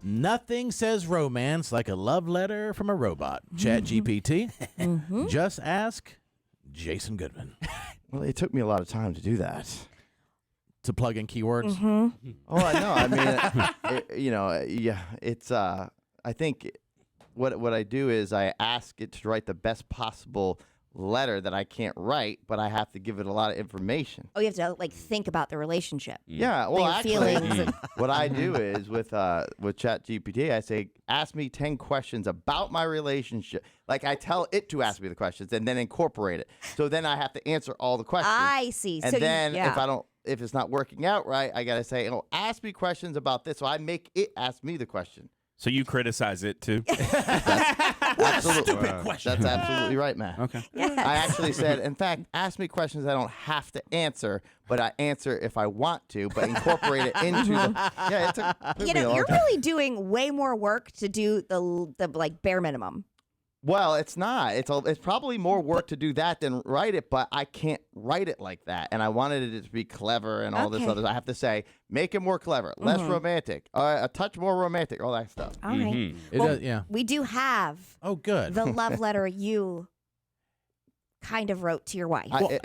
Nothing says romance like a love letter from a robot. ChatGPT. Just ask Jason Goodman. Well, it took me a lot of time to do that. To plug in keywords? Oh, I know. I mean, it's, I think what I do is I ask it to write the best possible letter that I can't write, but I have to give it a lot of information. Oh, you have to like think about the relationship. Yeah, well, Your actually, feelings. what I do is with ChatGPT, I say, ask me 10 questions about my relationship. Like I tell it to ask me the questions and then incorporate it. So then I have to answer all the questions. I see. And So then if it's not working out right, I gotta say, ask me questions about this. So I make it ask me the question. So you criticize it too? Stupid question. That's absolutely right, Matt. Okay. Yes. I actually said, in fact, ask me questions I don't have to answer, but I answer if I want to, but incorporate it into the. Yeah, it took me a long You're time. really doing way more work to do the like bare minimum. Well, it's not. It's probably more work to do that than write it, but I can't write it like that. And I wanted it to be clever and all this other. I have to say, make it more clever, less romantic, a touch more romantic, all that stuff. All right. It does, yeah. We do have Oh, good. the love letter you kind of wrote to your wife. Sort of,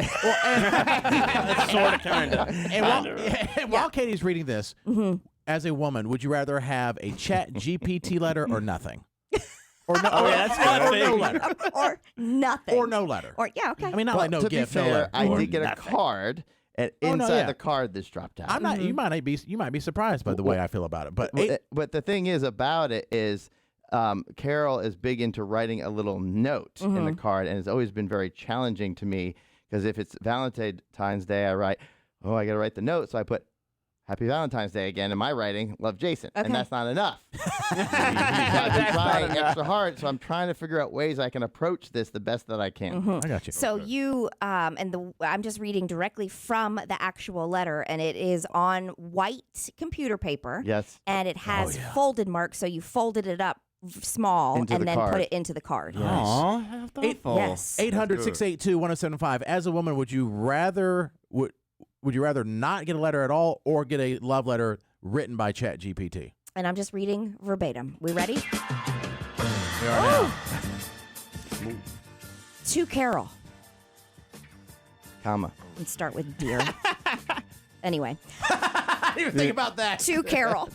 kind of. And while Katie's reading this, as a woman, would you rather have a ChatGPT letter or nothing? Or no, that's or no letter. Or nothing. Or no letter. Or yeah, okay. I mean, not like no to gift, be no fair, letter. I Or did get a nothing. card, and inside the card this dropped out. I'm not. You might be surprised by the way I feel about it. But the thing is about it is, Carol is big into writing a little note in the card, and it's always been very challenging to me because if it's Valentine's Day, I write, I got to write the note, so I put Happy Valentine's Day again in my writing. Love, Jason. Okay. And that's not enough. So I've been trying extra hard, so I'm trying to figure out ways I can approach this the best that I can. I got you. So you I'm just reading directly from the actual letter, and it is on white computer paper. Yes. And it has folded marks, so you folded it up small Into and the then card. put it into the card. Aw, how thoughtful. Yes. 800-682-1075. As a woman, would you rather not get a letter at all or get a love letter written by ChatGPT? And I'm just reading verbatim. We ready? We are now. To Carol. Comma. Let's start with dear. Anyway, I didn't even think about that. to Carol.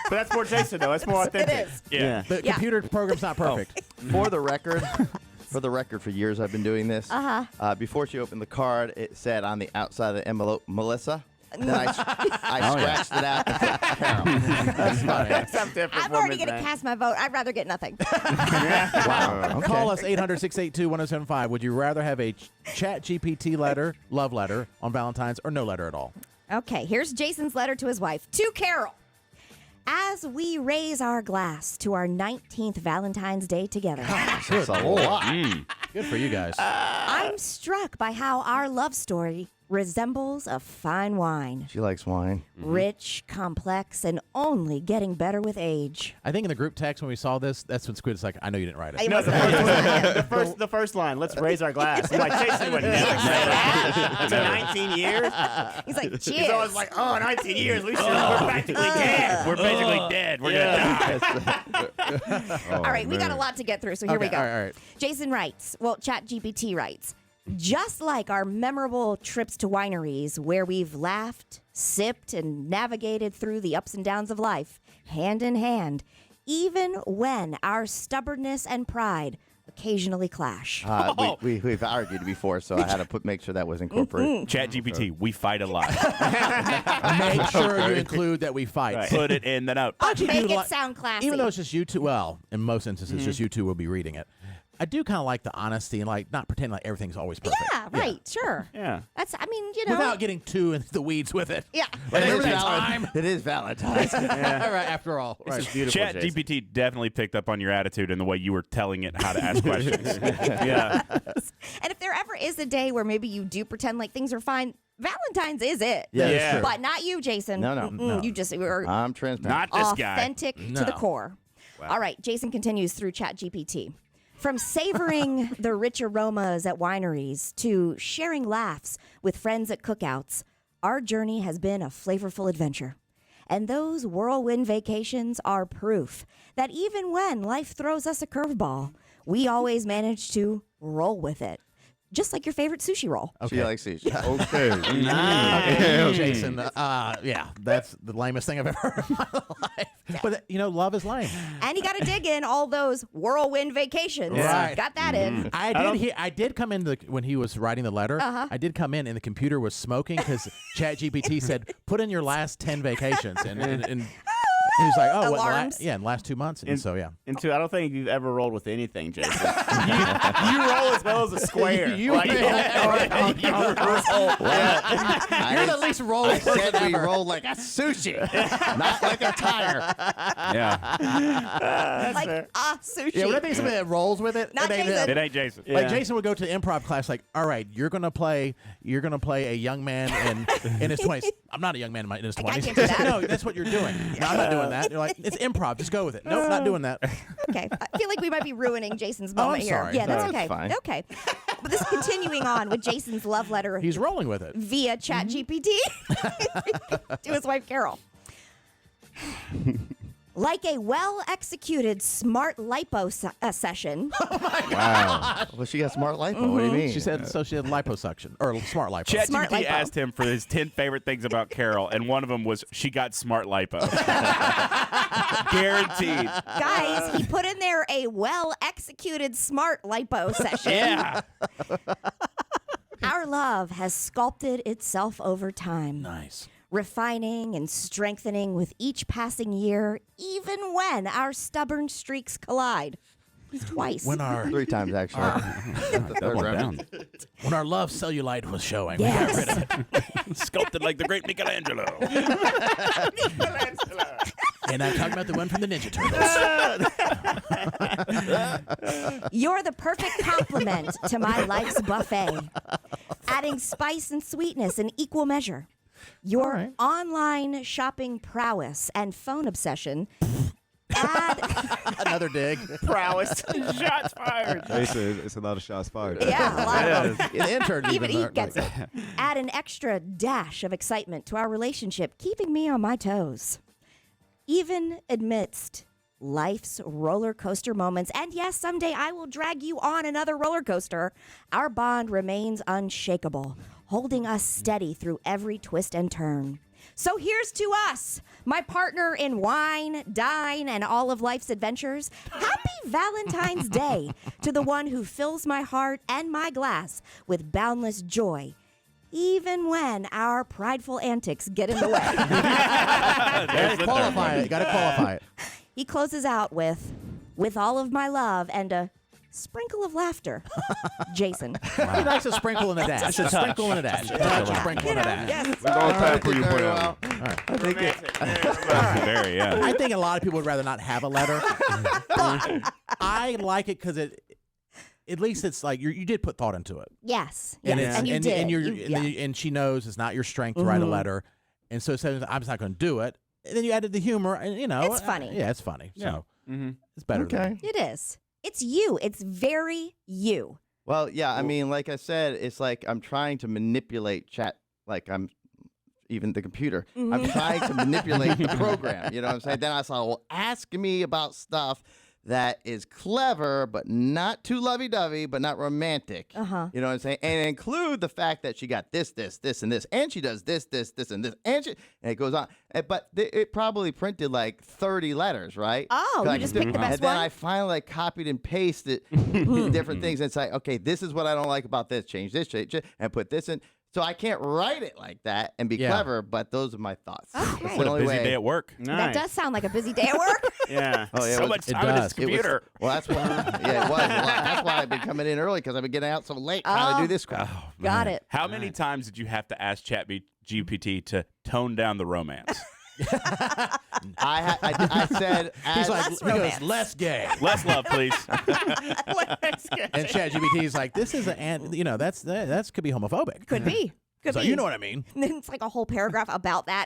But that's more Jason, though. That's more authentic. It is. Yeah. The computer program's not perfect. For the record, for years I've been doing this. Before she opened the card, it said on the outside of the envelope, Melissa. Then I scratched it out and put Carol. That's funny. Some different I'm already woman, going to cast my vote. I'd rather get nothing. Wow. Okay. Call us 800-682-1075. Would you rather have a ChatGPT letter, love letter on Valentine's, or no letter at all? Okay, here's Jason's letter to his wife. To Carol. As we raise our glass to our 19th Valentine's Day together, That's a lot. Good for you guys. I'm struck by how our love story resembles a fine wine. She likes wine. Rich, complex, and only getting better with age. I think in the group text when we saw this, that's when Squid's like, I know you didn't write it. It No, wasn't- the first line. Let's raise our glass. You're like, Jason would never say that. To 19 years. He's like, cheers. He's always like, 19 years. We're practically dead. We're basically dead. We're gonna die. All right, we got a lot to get through, so here we go. All right. Jason writes, ChatGPT writes, just like our memorable trips to wineries where we've laughed, sipped, and navigated through the ups and downs of life, hand in hand, even when our stubbornness and pride occasionally clash. We've argued before, so I had to make sure that was incorporated. ChatGPT, we fight a lot. Make sure you include that we fight. Put it in the note. Make it sound classy. Even though it's just you two, well, in most instances, just you two will be reading it. I do kind of like the honesty and like not pretending like everything's always perfect. Yeah, right, sure. Yeah. That's, I mean, you know. Without getting too into the weeds with it. Yeah. Remember that time? It is Valentine's. All right, after all. This Right. is beautiful, Jason. ChatGPT definitely picked up on your attitude and the way you were telling it how to ask questions. Yeah. And if there ever is a day where maybe you do pretend like things are fine, Valentine's is it. Yeah, Yeah. that's true. But not you, Jason. No. You just were I'm transparent. Not this guy. authentic to the core. All right, Jason continues through ChatGPT. From savoring the rich aromas at wineries to sharing laughs with friends at cookouts, our journey has been a flavorful adventure. And those whirlwind vacations are proof that even when life throws us a curveball, we always manage to roll with it. Just like your favorite sushi roll. She likes sushi. Okay. Okay, Jason. Yeah, that's the lamest thing I've ever heard in my life. But love is lame. And you got to dig in all those whirlwind vacations. Right. Got that in. I did come in when he was writing the letter. I did come in and the computer was smoking because ChatGPT said, "Put in your last 10 vacations," and he was like, "Oh, Alarms. in the last 2 months." And so yeah. And two, I don't think you've ever rolled with anything, Jason. you roll as well as a square. You're the least roll. I said we roll like a sushi, not like a tire. Yeah. Like sushi. Yeah, when I think somebody that rolls with it, Not it ain't Jason. It ain't Jason. Yeah. Like Jason would go to the improv class, like, all right, you're gonna play a young man in his 20s. I'm not a young man in his 20s. can't do that. No, that's what you're doing. No, I'm not doing that. You're like, it's improv. Just go with it. Nope, not doing that. Okay. I feel like we might be ruining Jason's Oh, I'm moment here. sorry. Yeah, that's No, okay. it's fine. Okay. But this is continuing on with Jason's love letter He's rolling with it. via ChatGPT to his wife, Carol. Like a well-executed smart lipo session. Wow. Well, she got smart lipo. What do you mean? She said so. She had liposuction or smart lipo. Smart ChatGPT lipo. asked him for his 10 favorite things about Carol, and one of them was she got smart lipo. Guaranteed. Guys, he put in there a well-executed smart lipo session. Yeah. Our love has sculpted itself over time. Nice. Refining and strengthening with each passing year, even when our stubborn streaks collide. Twice. When our 3 times, actually. The third round. when our love cellulite was showing, Yes. we got rid of it. Sculpted like the great Michelangelo. And I'm talking about the one from the Ninja Turtles. You're the perfect complement to my life's buffet, adding spice and sweetness in equal measure. Your right. online shopping prowess and phone obsession add Another dig. Prowess. Shots fired. It's a lot of shots fired. yeah, a lot of them. The intern Even he learned, gets it. Add an extra dash of excitement to our relationship, keeping me on my toes. Even amidst life's roller coaster moments, and yes, someday I will drag you on another roller coaster, our bond remains unshakable, holding us steady through every twist and turn. So here's to us, my partner in wine, dine, and all of life's adventures. Happy Valentine's Day to the one who fills my heart and my glass with boundless joy, even when our prideful antics get in the way. Qualify it. Got to qualify it. He closes out with all of my love and a sprinkle of laughter. Jason. He likes a sprinkle and a dash. A sprinkle and a dash. A sprinkle and a dash. Yes. We're going time for you, Very put well. out. Very, yeah. I think a lot of people would rather not have a letter, but I like it because at least it's like you did put thought into it, Yes. and Yes. it's, And you and, did. and, you're, You- and she knows it's not your strength to write a letter, and so it says I'm just not going to do it. And then you added the humor, and It's funny. Yeah, it's funny. So Mm-hmm. it's better. Than Okay. It is. It's you. It's very you. Well, yeah, I mean, like I said, it's like I'm trying to manipulate chat, like I'm even the computer. I'm trying to manipulate the program. You know what I'm saying? Then I saw, well, ask me about stuff that is clever, but not too lovey-dovey, but not romantic. Uh-huh. You know what I'm saying? And include the fact that she got this, and this, and she does this, and this, and it goes on. But it probably printed like 30 letters, right? Oh, you Like, just picked the best And then one? I finally like copied and pasted different things. And it's like, okay, this is what I don't like about this. Change this, and put this in. So I can't write it like that and be Yeah. clever, but those are my thoughts. Okay. That's What the a only busy way. day at work. That does sound like a busy day at work. Yeah. Oh, yeah, So it much was- time in does. this it was- computer. well, that's why. Yeah, it was a lot. That's why I've been coming in early because I've been getting out so late trying to do this crap. Got it. How many times did you have to ask ChatGPT to tone down the romance? I said, He's like, Less he goes, romance. less gay. Less love, please. And ChatGPT is like, this is that's could be homophobic. Could be. Could So be. you know what I mean. And then it's like a whole paragraph about that.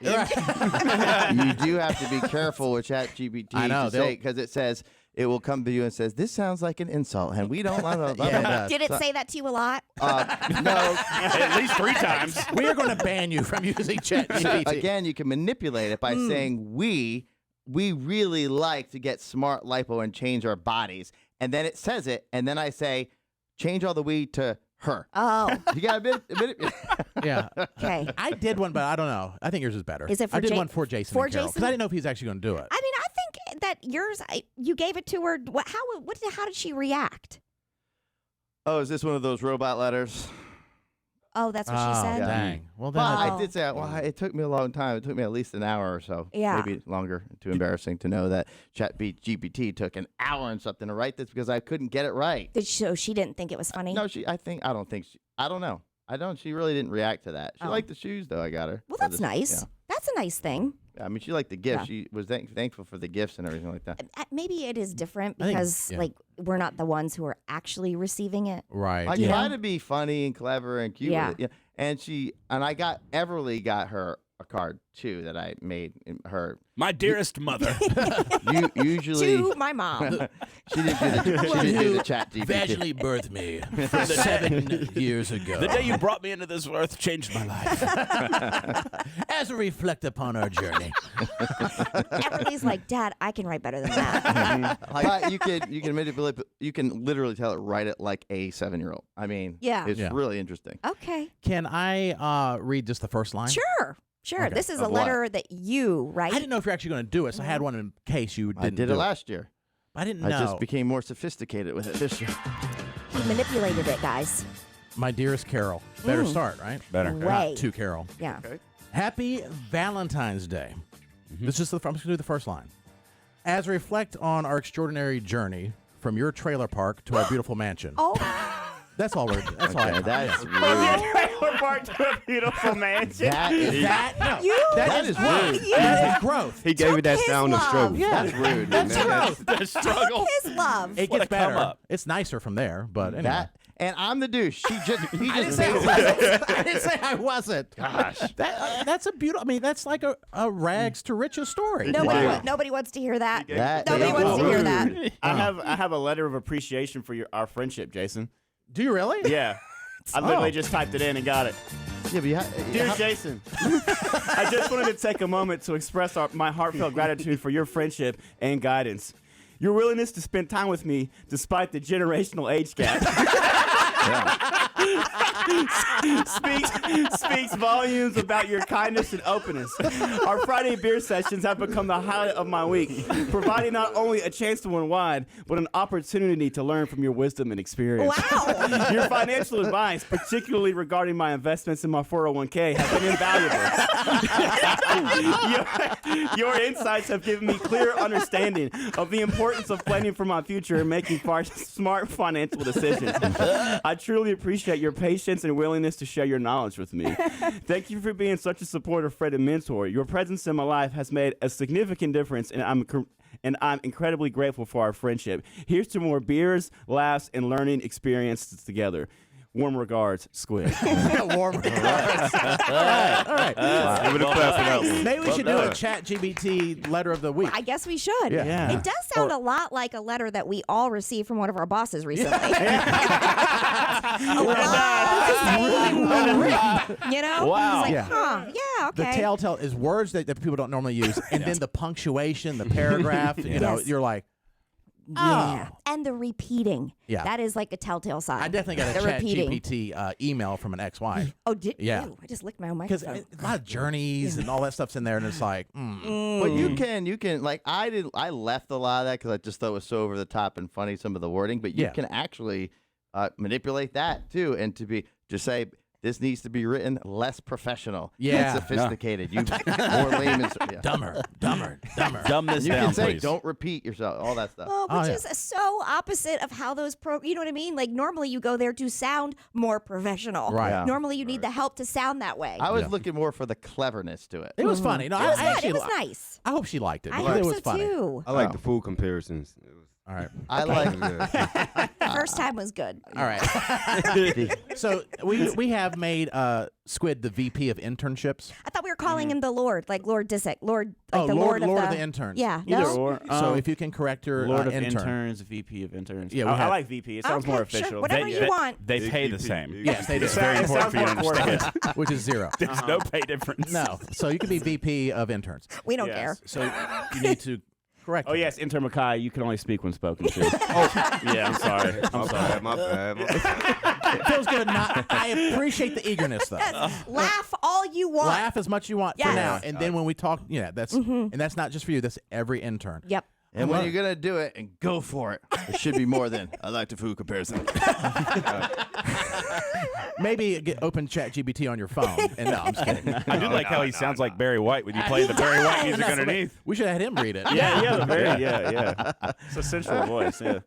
you do have to be careful with ChatGPT I know, to say because it says it will come to you and says, "This sounds like an insult, and we don't want to." Yeah, it does. Did it say that to you a lot? No. At least 3 times. We are going to ban you from using ChatGPT. Again, you can manipulate it by saying we really like to get smart lipo and change our bodies, and then it says it, and then I say, change all the we to her. Oh, You got a bit. Yeah. okay. I did one, but I don't know. I think yours is better. Is it for I did Ja- one for Jason for and Carol, Jason? because I didn't know if he's actually going to do it. I mean, I think that yours, you gave it to her. How did she react? Oh, is this one of those robot letters? Oh, that's what she said? Dang. Well, then Well, I- I did say, well, it took me a long time. It took me at least an hour or so. Yeah. Maybe longer. Too embarrassing to know that ChatGPT took an hour and something to write this because I couldn't get it right. So she didn't think it was funny? No, I don't know. She really didn't react to that. She Oh. liked the shoes, though. I got her. Well, for that's this- nice. Yeah. That's a nice thing. I mean, she liked the gifts. Yeah. She was thankful for the gifts and everything like that. Maybe it is different I think- because, yeah. like, we're not the ones who are actually receiving it. right. I Yeah. try to be funny and clever and cute. Yeah. With it. And Everly got her a card too that I made in her. My dearest mother. Usually, To my mom. she didn't do the chat GPT. Vaginally birthed me 7 years ago. The day you brought me into this earth changed my life. As we reflect upon our journey. Everybody's like, Dad, I can write better than that. But you can manipulate. You can literally tell it write it like a 7-year-old. I mean, Yeah. it's Yeah. really interesting. Okay. Can I read just the first line? Sure. Okay. This is a Of what? letter that you write. I didn't know if you're actually going to do it, so I had one in case you didn't I did do it last year. I didn't know. I just became more sophisticated with it this year. He manipulated it, guys. My dearest Carol. Better start, right? Better. Way. Not to Carol. Yeah. Happy Valentine's Day. This is I'm just going to do the first line. As we reflect on our extraordinary journey from your trailer park to our beautiful mansion. Oh, That's all we're. That's all I Okay, have. that's From rude. your trailer park to a beautiful mansion. That is That is rude. you That is growth. He gave me that his sound of love. stroke. Yeah. that's rude. That's man. growth. The struggle. his love. It What gets a come better. up. It's nicer from there, but anyway. That and I'm the douche. He I just didn't say I made it. wasn't. I didn't say I wasn't. Gosh. That's a beautiful. I mean, that's like a rags to riches story. Nobody wants to hear that. That Nobody is wants to hear rude. that. I have a letter of appreciation for our friendship, Jason. Do you really? Yeah. I literally just typed it in and got it. Yeah, but Dear Jason, I just wanted to take a moment to express my heartfelt gratitude for your friendship and guidance. Your willingness to spend time with me despite the generational age gap speaks volumes about your kindness and openness. Our Friday beer sessions have become the highlight of my week, providing not only a chance to unwind, but an opportunity to learn from your wisdom and experience. Wow. Your financial advice, particularly regarding my investments in my 401k, have been invaluable. Your insights have given me clear understanding of the importance of planning for my future and making smart financial decisions. I truly appreciate your patience and willingness to share your knowledge with me. Thank you for being such a supportive friend and mentor. Your presence in my life has made a significant difference, and I'm incredibly grateful for our friendship. Here's to more beers, laughs, and learning experiences together. Warm regards, Squid. Warm regards. All right. Give it a clap for that one. Maybe we should do a ChatGPT letter of the week. I guess we should. Yeah. It does sound a lot like a letter that we all received from one of our bosses recently. You know? Wow. It's like, Yeah. huh, The okay. telltale is words that people don't normally use, and then the punctuation, the paragraph. You know, Yes. you're like, Yeah. And the repeating. Yeah. That is like a telltale sign. I definitely got a The repeating. ChatGPT email from an ex-wife Oh, did Yeah. Ew, I just licked my own because microphone. a lot of journeys and all that stuff's in there, and it's like, But you can like I left a lot of that because I just thought it was so over the top and funny some of the wording. But you Yeah. can actually manipulate that too, and just say this needs to be written less professional, Yeah. and sophisticated. You more layman's. Yeah. dumber. Dumb this You down, can say please. don't repeat yourself, all that stuff. Oh, which yeah. is so opposite of how those you know what I mean? Like normally you go there to sound more professional. Right. Yeah. Normally you need the help to sound that way. I was looking more for the cleverness to it. It was funny. No, it was I good. actually, It was nice. I hope she liked it. I because hope it was so funny. too. I like the food comparisons. It was All right. I like. First time was good. All right. So we have made Squid the VP of internships. I thought we were calling him the Lord, like Lord Disick. Lord, like the Lord Lord of the the interns. Yeah. Either No? or. So if you can correct your Lord of intern. interns, VP of interns. Yeah, we I have- like VP. It sounds Okay, more sure. official. Whatever you want. They Big pay the VP. same. Yes, they do. It's very It important sounds for you to more understand. corporate. Which is 0. There's no pay difference. No. So you can be VP of interns. We don't Yes. care. So you need to correct. Oh it. yes, intern Mackay, you can only speak when spoken to. Yeah, I'm sorry. I'm sorry. My bad. It feels good. I appreciate the eagerness, though. Laugh all you want. Laugh as much as you want for Yes. now, and then when we talk, that's and that's not just for you. That's every intern. Yep. And when you're gonna do it, and go for it. It should be more than I like the food comparison. Maybe open ChatGPT on your phone. And no, I'm just kidding. I do like how he sounds like Barry White when you play the Barry White music underneath. We should have had him read it. Yeah, yeah, yeah. It's a sensual voice. Yeah.